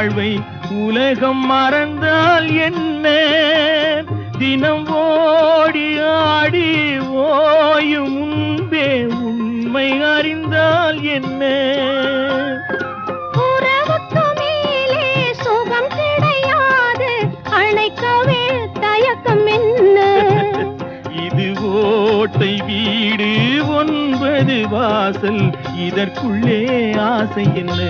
வாழ்வை உலகம் மறந்தால் என்ன? தினம் ஓடி ஆடி ஓயும் முன்பே உண்மை அறிந்தால் என்ன? உறவுக்கு மேலே சுகம் கிடையாது, அணைக்கவே தயக்கம் என்ன? இது ஓட்டை வீடு 9 வாசல், இதற்குள்ளே ஆசை என்ன?